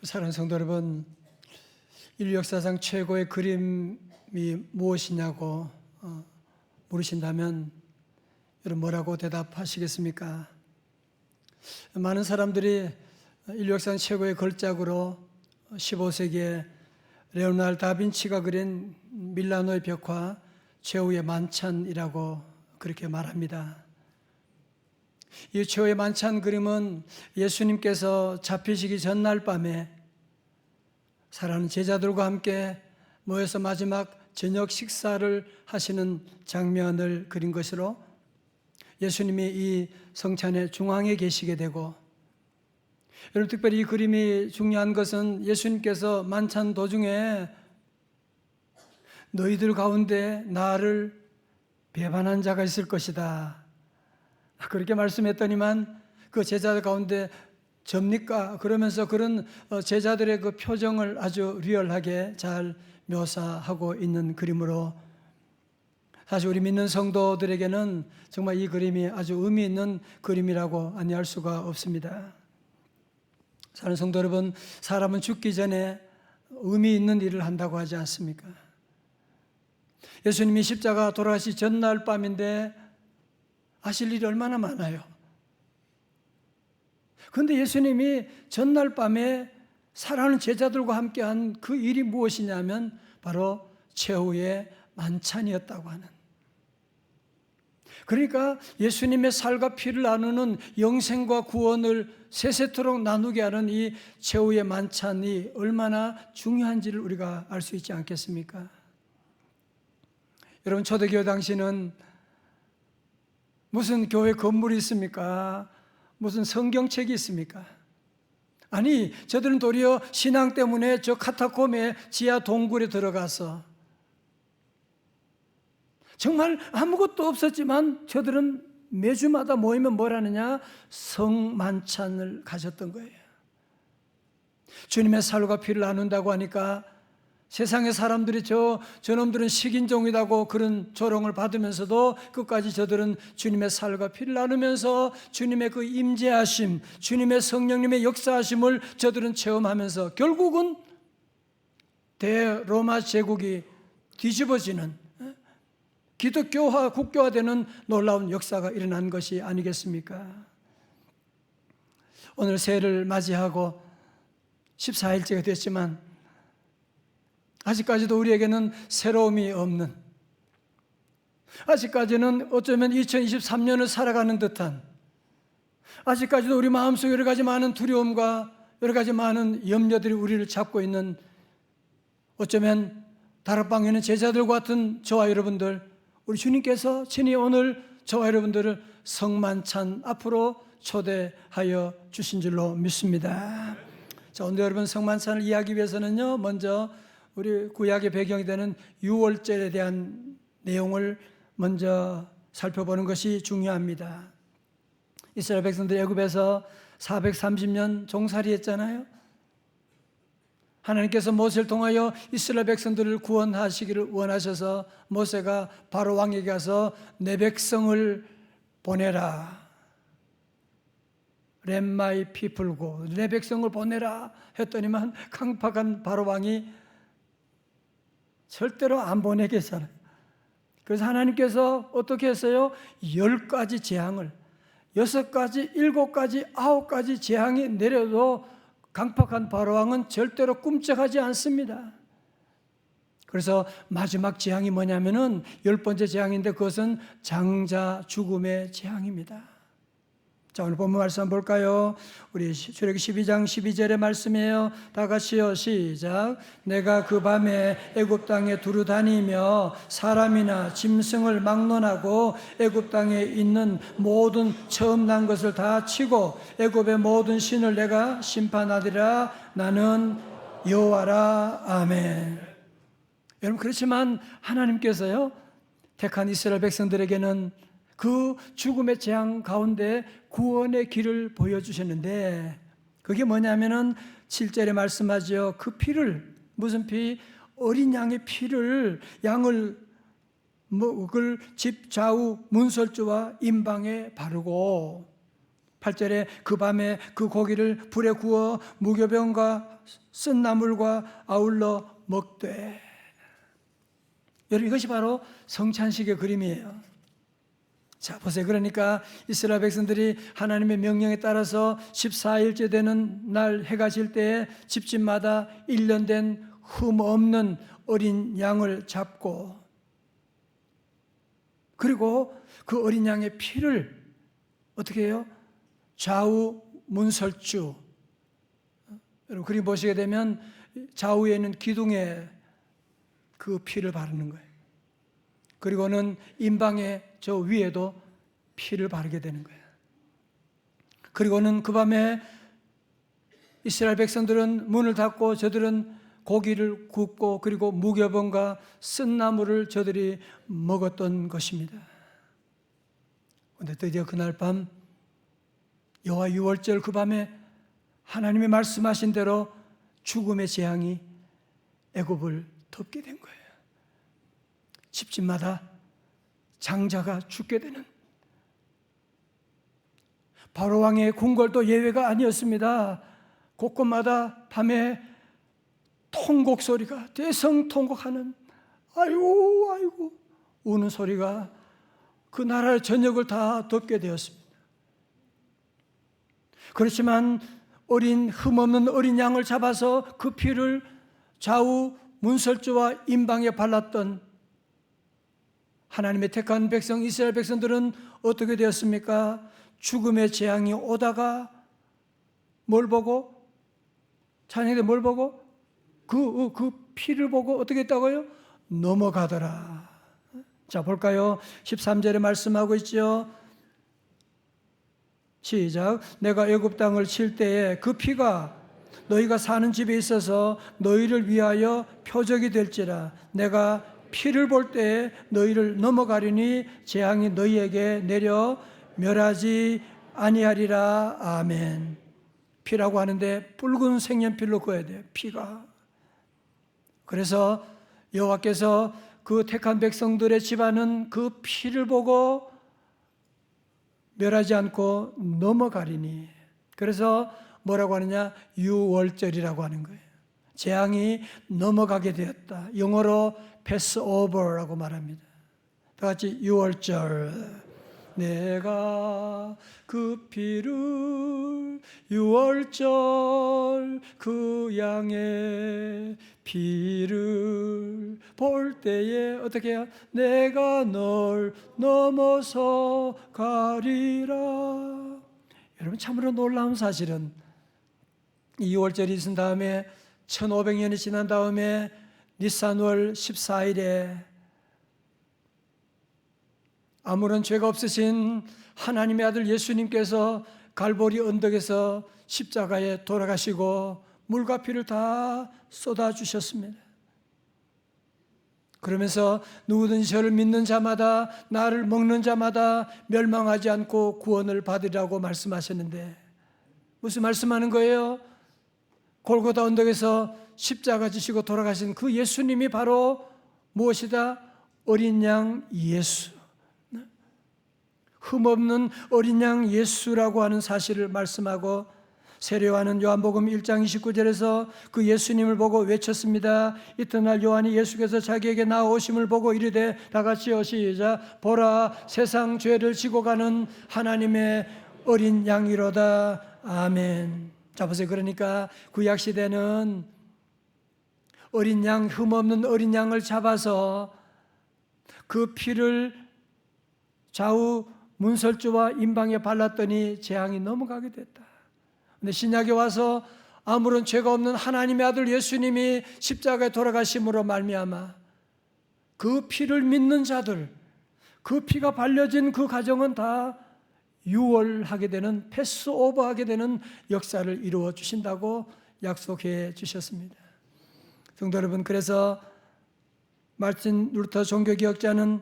사랑하는 성도 여러분, 인류 역사상 최고의 그림이 무엇이냐고 물으신다면 여러분 뭐라고 대답하시겠습니까? 많은 사람들이 인류 역사상 최고의 걸작으로 15세기에 레오나르도 다빈치가 그린 밀라노의 벽화 최후의 만찬이라고 그렇게 말합니다. 이 최후의 만찬 그림은 예수님께서 잡히시기 전날 밤에 사랑하는 제자들과 함께 모여서 마지막 저녁 식사를 하시는 장면을 그린 것으로 예수님이 이 성찬의 중앙에 계시게 되고, 여러분 특별히 이 그림이 중요한 것은 예수님께서 만찬 도중에 너희들 가운데 나를 배반한 자가 있을 것이다 그렇게 말씀했더니만 그 제자들 가운데 접니까? 그러면서 그런 제자들의 그 표정을 아주 리얼하게 잘 묘사하고 있는 그림으로, 사실 우리 믿는 성도들에게는 정말 이 그림이 아주 의미 있는 그림이라고 아니할 수가 없습니다. 사랑하는 성도 여러분, 사람은 죽기 전에 의미 있는 일을 한다고 하지 않습니까? 예수님이 십자가 돌아가시 전날 밤인데 하실 일이 얼마나 많아요. 그런데 예수님이 전날 밤에 사랑하는 제자들과 함께한 그 일이 무엇이냐면 바로 최후의 만찬이었다고 하는, 그러니까 예수님의 살과 피를 나누는 영생과 구원을 세세토록 나누게 하는 이 최후의 만찬이 얼마나 중요한지를 우리가 알 수 있지 않겠습니까? 여러분, 초대교회 당시는 무슨 교회 건물이 있습니까? 무슨 성경책이 있습니까? 아니, 저들은 도리어 신앙 때문에 저 카타콤의 지하 동굴에 들어가서 정말 아무것도 없었지만 저들은 매주마다 모이면 뭘 하느냐? 성만찬을 가졌던 거예요. 주님의 살과 피를 나눈다고 하니까 세상의 사람들이 저놈들은 식인종이라고 그런 조롱을 받으면서도 끝까지 저들은 주님의 살과 피를 나누면서 주님의 그 임재하심, 주님의 성령님의 역사하심을 저들은 체험하면서 결국은 대로마 제국이 뒤집어지는, 기독교화, 국교화되는 놀라운 역사가 일어난 것이 아니겠습니까? 오늘 새해를 맞이하고 14일째가 됐지만 아직까지도 우리에게는 새로움이 없는, 아직까지는 어쩌면 2023년을 살아가는 듯한, 아직까지도 우리 마음속에 여러 가지 많은 두려움과 여러 가지 많은 염려들이 우리를 잡고 있는, 어쩌면 다락방에 있는 제자들과 같은 저와 여러분들, 우리 주님께서 친히 오늘 저와 여러분들을 성만찬 앞으로 초대하여 주신 줄로 믿습니다. 자, 오늘 여러분 성만찬을 이해하기 위해서는요, 먼저 우리 구약의 배경이 되는 유월절에 대한 내용을 먼저 살펴보는 것이 중요합니다. 이스라엘 백성들이 애굽에서 430년 종살이했잖아요. 하나님께서 모세를 통하여 이스라엘 백성들을 구원하시기를 원하셔서 모세가 바로 왕에게 가서 내 백성을 보내라, Let my people go, 내 백성을 보내라 했더니만 강팍한 바로 왕이 절대로 안 보내겠잖아요. 그래서 하나님께서 어떻게 했어요? 10가지 재앙을, 6가지, 7가지, 9가지 재앙이 내려도 강팍한 바로왕은 절대로 꿈쩍하지 않습니다. 그래서 마지막 재앙이 뭐냐면은 10번째 재앙인데 그것은 장자 죽음의 재앙입니다. 자, 오늘 본문 말씀 한번 볼까요? 우리 출애굽기 12장 12절의 말씀이에요. 다 같이요, 시작. 내가 그 밤에 애굽 땅에 두루 다니며 사람이나 짐승을 막론하고 애굽 땅에 있는 모든 처음 난 것을 다 치고 애굽의 모든 신을 내가 심판하리라. 나는 여호와라. 아멘. 여러분, 그렇지만 하나님께서요, 택한 이스라엘 백성들에게는 그 죽음의 재앙 가운데 구원의 길을 보여주셨는데, 그게 뭐냐면은 7절에 말씀하죠. 그 피를, 무슨 피? 어린 양의 피를, 양을 먹을 집 좌우 문설주와 임방에 바르고, 8절에 그 밤에 그 고기를 불에 구워 무교병과 쓴 나물과 아울러 먹되. 여러분, 이것이 바로 성찬식의 그림이에요. 자, 보세요. 그러니까 이스라엘 백성들이 하나님의 명령에 따라서 14일째 되는 날 해가 질 때에 집집마다 1년 된 흠 없는 어린 양을 잡고, 그리고 그 어린 양의 피를 어떻게 해요? 좌우 문설주, 여러분 그림 보시게 되면 좌우에 있는 기둥에 그 피를 바르는 거예요. 그리고는 임방의 저 위에도 피를 바르게 되는 거예요. 그리고는 그 밤에 이스라엘 백성들은 문을 닫고 저들은 고기를 굽고 그리고 무교병과 쓴 나물을 저들이 먹었던 것입니다. 그런데 드디어 그날 밤 여호와 유월절 그 밤에 하나님이 말씀하신 대로 죽음의 재앙이 애굽을 덮게 된 거예요. 집집마다 장자가 죽게 되는, 바로 왕의 궁궐도 예외가 아니었습니다. 곳곳마다 밤에 통곡 소리가, 대성통곡하는 아이고 아이고 우는 소리가 그 나라의 전역을 다 덮게 되었습니다. 그렇지만 흠없는 어린 양을 잡아서 그 피를 좌우 문설주와 임방에 발랐던 하나님의 택한 백성 이스라엘 백성들은 어떻게 되었습니까? 죽음의 재앙이 오다가 뭘 보고? 찬양대 뭘 보고? 그 피를 보고 어떻게 했다고요? 넘어가더라. 자, 볼까요? 13절에 말씀하고 있죠. 시작. 내가 애굽 땅을 칠 때에 그 피가 너희가 사는 집에 있어서 너희를 위하여 표적이 될지라. 내가 피를 볼 때에 너희를 넘어가리니 재앙이 너희에게 내려 멸하지 아니하리라. 아멘. 피라고 하는데 붉은 색연필로 그어야 돼요. 피가. 그래서 여호와께서 그 택한 백성들의 집안은 그 피를 보고 멸하지 않고 넘어가리니. 그래서 뭐라고 하느냐? 유월절이라고 하는 거예요. 재앙이 넘어가게 되었다. 영어로 패스오버라고 말합니다. 다 같이 유월절. 내가 그 피를 유월절 그 양의 피를 볼 때에 어떻게 해요? 내가 널 넘어서 가리라. 여러분, 참으로 놀라운 사실은 이 2월절이 있은 다음에 1500년이 지난 다음에 니산월 14일에 아무런 죄가 없으신 하나님의 아들 예수님께서 갈보리 언덕에서 십자가에 돌아가시고 물과 피를 다 쏟아주셨습니다. 그러면서 누구든지 저를 믿는 자마다, 나를 먹는 자마다 멸망하지 않고 구원을 받으리라고 말씀하셨는데, 무슨 말씀하는 거예요? 골고다 언덕에서 십자가 지시고 돌아가신 그 예수님이 바로 무엇이다? 어린 양 예수, 흠없는 어린 양 예수라고 하는 사실을 말씀하고, 세례요한은 요한복음 1장 29절에서 그 예수님을 보고 외쳤습니다. 이튿날 요한이 예수께서 자기에게 나오심을 보고 이르되, 다 같이요 시작. 보라, 세상 죄를 지고 가는 하나님의 어린 양이로다. 아멘. 자, 보세요. 그러니까 구약 시대는 어린 양, 흠없는 어린 양을 잡아서 그 피를 좌우 문설주와 임방에 발랐더니 재앙이 넘어가게 됐다. 근데 신약에 와서 아무런 죄가 없는 하나님의 아들 예수님이 십자가에 돌아가심으로 말미암아 그 피를 믿는 자들, 그 피가 발려진 그 가정은 다 유월하게 되는, 패스오버하게 되는 역사를 이루어 주신다고 약속해 주셨습니다. 성도 여러분, 그래서 마틴 루터 종교개혁자는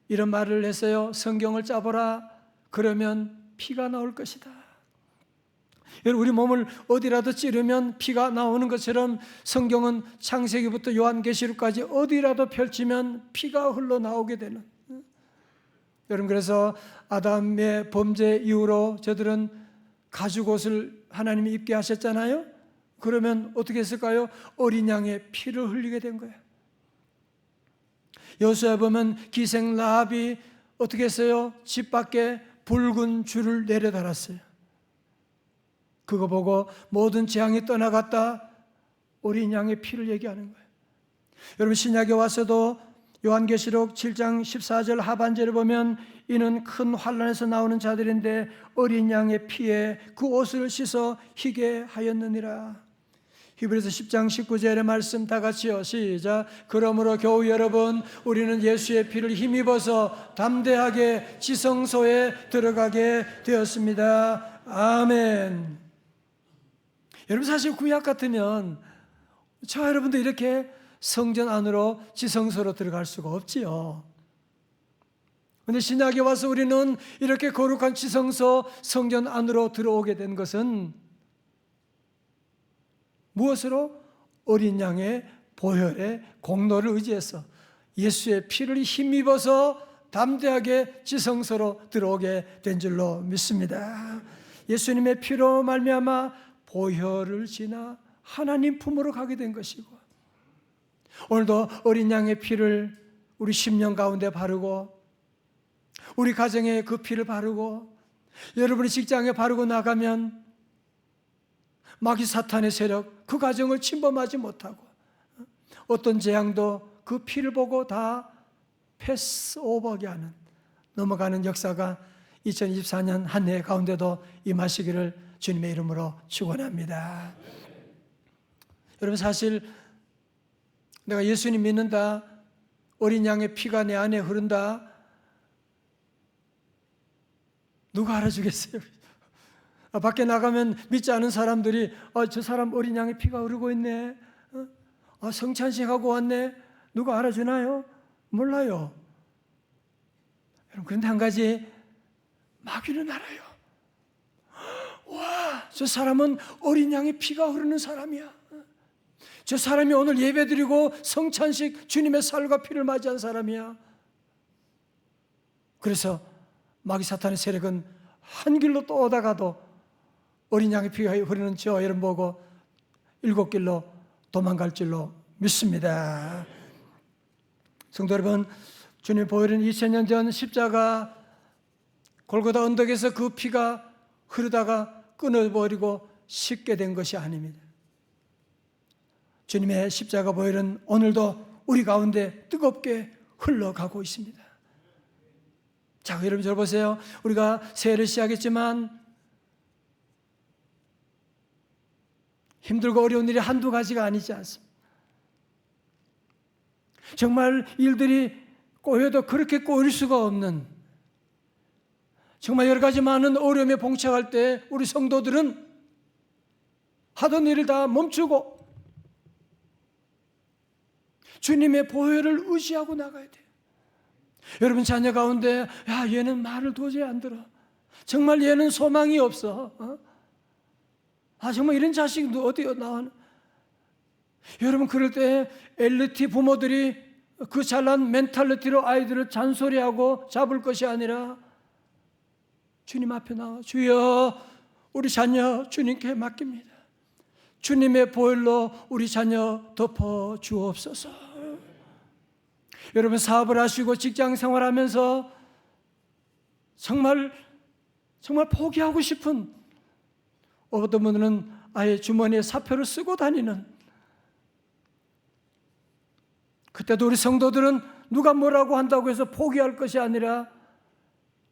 이런 말을 했어요. 성경을 짜보라. 그러면 피가 나올 것이다. 여러분, 우리 몸을 어디라도 찌르면 피가 나오는 것처럼 성경은 창세기부터 요한계시록까지 어디라도 펼치면 피가 흘러나오게 되는. 여러분, 그래서 아담의 범죄 이후로 저들은 가죽 옷을 하나님이 입게 하셨잖아요. 그러면 어떻게 했을까요? 어린 양의 피를 흘리게 된 거예요. 여호수아에 보면 기생 라합이 어떻게 했어요? 집 밖에 붉은 줄을 내려달았어요. 그거 보고 모든 재앙이 떠나갔다. 어린 양의 피를 얘기하는 거예요. 여러분, 신약에 와서도 요한계시록 7장 14절 하반절을 보면 이는 큰 환난에서 나오는 자들인데 어린 양의 피에 그 옷을 씻어 희게 하였느니라. 히브리서 10장 19절의 말씀 다 같이요. 시작. 그러므로 겨우 여러분, 우리는 예수의 피를 힘입어서 담대하게 지성소에 들어가게 되었습니다. 아멘. 여러분, 사실 구약 같으면 저 여러분도 이렇게 성전 안으로 지성소로 들어갈 수가 없지요. 그런데 신약에 와서 우리는 이렇게 거룩한 지성소 성전 안으로 들어오게 된 것은 무엇으로? 어린 양의 보혈의 공로를 의지해서 예수의 피를 힘입어서 담대하게 지성소로 들어오게 된 줄로 믿습니다. 예수님의 피로 말미암아 보혈을 지나 하나님 품으로 가게 된 것이고, 오늘도 어린 양의 피를 우리 심령 가운데 바르고, 우리 가정에 그 피를 바르고, 여러분이 직장에 바르고 나가면 마귀 사탄의 세력 그 가정을 침범하지 못하고 어떤 재앙도 그 피를 보고 다 패스오버하게 하는, 넘어가는 역사가 2024년 한 해 가운데도 임하시기를 주님의 이름으로 축원합니다. 여러분, 사실 내가 예수님 믿는다, 어린 양의 피가 내 안에 흐른다, 누가 알아주겠어요? 밖에 나가면 믿지 않은 사람들이 저 사람 어린 양의 피가 흐르고 있네, 성찬식하고 왔네, 누가 알아주나요? 몰라요. 여러분, 그런데 한 가지 마귀는 알아요. 와, 저 사람은 어린 양의 피가 흐르는 사람이야. 저 사람이 오늘 예배드리고 성찬식 주님의 살과 피를 맞이한 사람이야. 그래서 마귀 사탄의 세력은 한 길로 또 오다가도 어린 양의 피가 흐르는 저 여러분 보고 7길로 도망갈 줄로 믿습니다. 성도 여러분, 주님 보혈은 2000년 전 십자가 골고다 언덕에서 그 피가 흐르다가 끊어버리고 씻게 된 것이 아닙니다. 주님의 십자가 보혈은 오늘도 우리 가운데 뜨겁게 흘러가고 있습니다. 자, 여러분 저 보세요. 우리가 새해를 시작했지만 힘들고 어려운 일이 한두 가지가 아니지 않습니다. 정말 일들이 꼬여도 그렇게 꼬일 수가 없는, 정말 여러 가지 많은 어려움에 봉착할 때 우리 성도들은 하던 일을 다 멈추고 주님의 보혈을 의지하고 나가야 돼요. 여러분 자녀 가운데 얘는 말을 도저히 안 들어, 정말 얘는 소망이 없어, 정말 이런 자식이 어디 나와. 여러분, 그럴 때 엘리트 부모들이 그 잘난 멘탈리티로 아이들을 잔소리하고 잡을 것이 아니라 주님 앞에 나와, 주여 우리 자녀 주님께 맡깁니다. 주님의 보혈로 우리 자녀 덮어 주옵소서. 여러분, 사업을 하시고 직장 생활하면서 정말 포기하고 싶은, 어떤 분들은 아예 주머니에 사표를 쓰고 다니는, 그때도 우리 성도들은 누가 뭐라고 한다고 해서 포기할 것이 아니라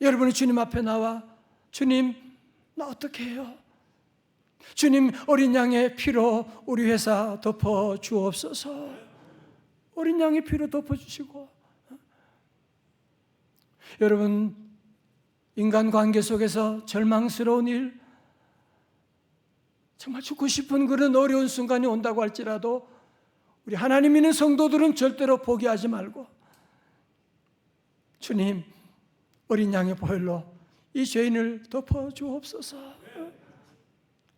여러분이 주님 앞에 나와, 주님 나 어떻게 해요? 주님, 어린 양의 피로 우리 회사 덮어 주옵소서. 어린 양의 피로 덮어주시고, 여러분 인간관계 속에서 절망스러운 일, 정말 죽고 싶은 그런 어려운 순간이 온다고 할지라도 우리 하나님 믿는 성도들은 절대로 포기하지 말고, 주님 어린 양의 보혈로 이 죄인을 덮어 주옵소서.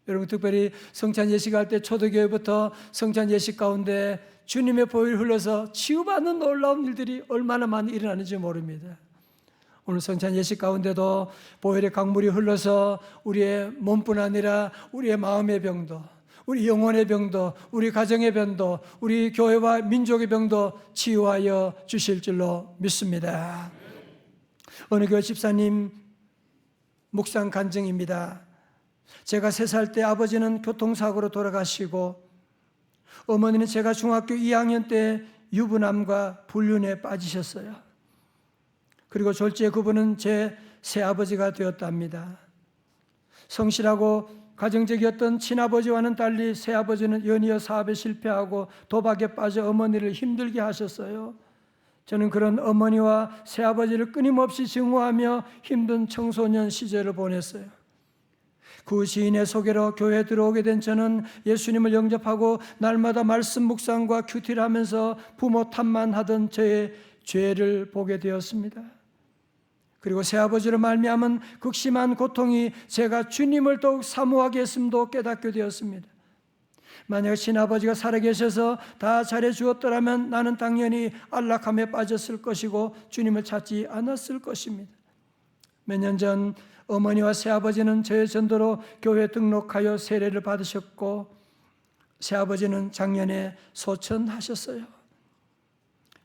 여러분, 특별히 성찬 예식할 때 초대교회부터 성찬 예식 가운데 주님의 보혈 흘러서 치유받는 놀라운 일들이 얼마나 많이 일어나는지 모릅니다. 오늘 성찬 예식 가운데도 보혈의 강물이 흘러서 우리의 몸뿐 아니라 우리의 마음의 병도, 우리 영혼의 병도, 우리 가정의 병도, 우리 교회와 민족의 병도 치유하여 주실 줄로 믿습니다. 어느 교회 집사님 묵상 간증입니다. 제가 3살 때 아버지는 교통사고로 돌아가시고 어머니는 제가 중학교 2학년 때 유부남과 불륜에 빠지셨어요. 그리고 졸지에 그분은 제 새아버지가 되었답니다. 성실하고 가정적이었던 친아버지와는 달리 새아버지는 연이어 사업에 실패하고 도박에 빠져 어머니를 힘들게 하셨어요. 저는 그런 어머니와 새아버지를 끊임없이 증오하며 힘든 청소년 시절을 보냈어요. 그 시인의 소개로 교회에 들어오게 된 저는 예수님을 영접하고 날마다 말씀 묵상과 큐티를 하면서 부모 탓만 하던 저의 죄를 보게 되었습니다. 그리고 새아버지로 말미암은 극심한 고통이 제가 주님을 더욱 사모하게 했음도 깨닫게 되었습니다. 만약 친아버지가 살아계셔서 다 잘해주었더라면 나는 당연히 안락함에 빠졌을 것이고 주님을 찾지 않았을 것입니다. 몇 년 전 어머니와 새아버지는 저의 전도로 교회에 등록하여 세례를 받으셨고 새아버지는 작년에 소천하셨어요.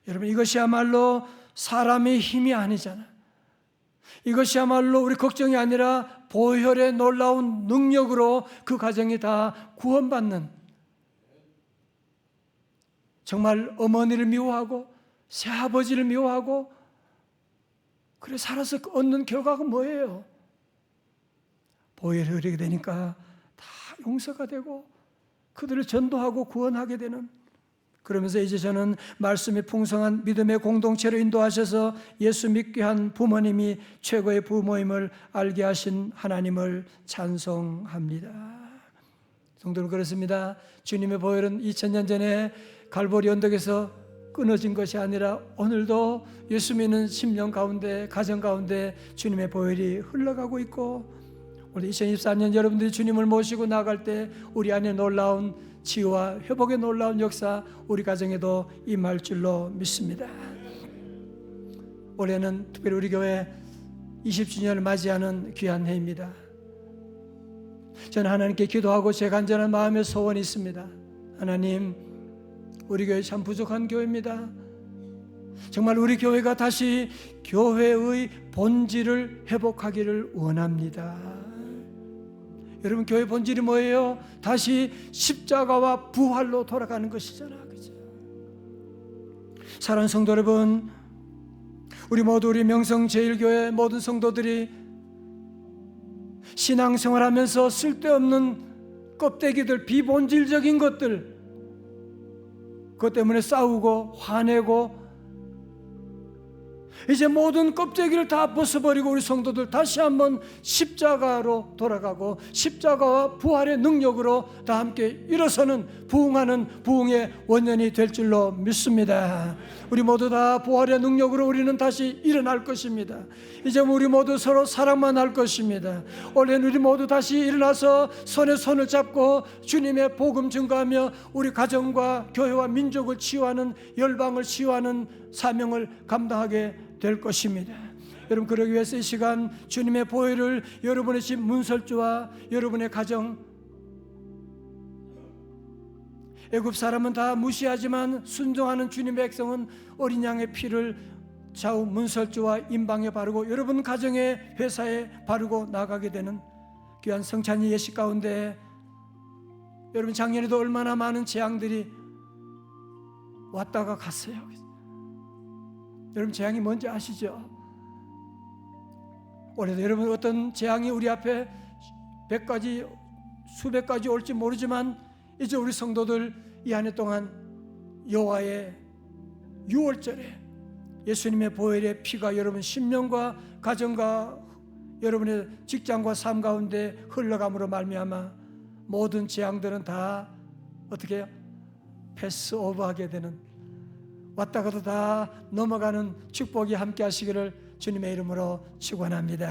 여러분, 이것이야말로 사람의 힘이 아니잖아요. 이것이야말로 우리 걱정이 아니라 보혈의 놀라운 능력으로 그 가정이 다 구원받는, 정말 어머니를 미워하고 새아버지를 미워하고 그래 살아서 얻는 결과가 뭐예요? 보혈이 흐르게 되니까 다 용서가 되고 그들을 전도하고 구원하게 되는, 그러면서 이제 저는 말씀이 풍성한 믿음의 공동체로 인도하셔서 예수 믿게 한 부모님이 최고의 부모임을 알게 하신 하나님을 찬송합니다. 성도는 그렇습니다. 주님의 보혈은 2000년 전에 갈보리 언덕에서 끊어진 것이 아니라 오늘도 예수 믿는 심령 가운데, 가정 가운데 주님의 보혈이 흘러가고 있고, 우리 2024년 여러분들이 주님을 모시고 나갈 때 우리 안에 놀라운 치유와 회복의 놀라운 역사 우리 가정에도 임할 줄로 믿습니다. 올해는 특별히 우리 교회 20주년을 맞이하는 귀한 해입니다. 저는 하나님께 기도하고 제 간절한 마음의 소원이 있습니다. 하나님, 우리 교회 참 부족한 교회입니다. 정말 우리 교회가 다시 교회의 본질을 회복하기를 원합니다. 여러분, 교회 본질이 뭐예요? 다시 십자가와 부활로 돌아가는 것이잖아요. 그죠? 사랑하는 성도 여러분, 우리 모두 우리 명성제일교회 모든 성도들이 신앙생활하면서 쓸데없는 껍데기들, 비본질적인 것들, 그것 때문에 싸우고 화내고, 이제 모든 껍데기를 다 벗어버리고 우리 성도들 다시 한번 십자가로 돌아가고 십자가와 부활의 능력으로 다 함께 일어서는 부흥하는 부흥의 원년이 될 줄로 믿습니다. 우리 모두 다 부활의 능력으로 우리는 다시 일어날 것입니다. 이제 우리 모두 서로 사랑만 할 것입니다. 올해는 우리 모두 다시 일어나서 손에 손을 잡고 주님의 복음 증거하며 우리 가정과 교회와 민족을 치유하는, 열방을 치유하는 사명을 감당하게 될 것입니다. 여러분, 그러기 위해서 이 시간 주님의 보혈을 여러분의 집 문설주와 여러분의 가정, 애굽 사람은 다 무시하지만 순종하는 주님의 백성은 어린 양의 피를 좌우 문설주와 임방에 바르고 여러분 가정의 회사에 바르고 나가게 되는 귀한 성찬이 예식 가운데, 여러분 작년에도 얼마나 많은 재앙들이 왔다가 갔어요. 여러분, 재앙이 뭔지 아시죠? 올해도 여러분 어떤 재앙이 우리 앞에 100가지 수백 가지 올지 모르지만 이제 우리 성도들 이 한 해 동안 여호와의 6월절에 예수님의 보혈의 피가 여러분 심령과 가정과 여러분의 직장과 삶 가운데 흘러감으로 말미암아 모든 재앙들은 다 어떻게 해요? 패스오버하게 되는, 왔다 가도 다 넘어가는 축복이 함께 하시기를 주님의 이름으로 축원합니다.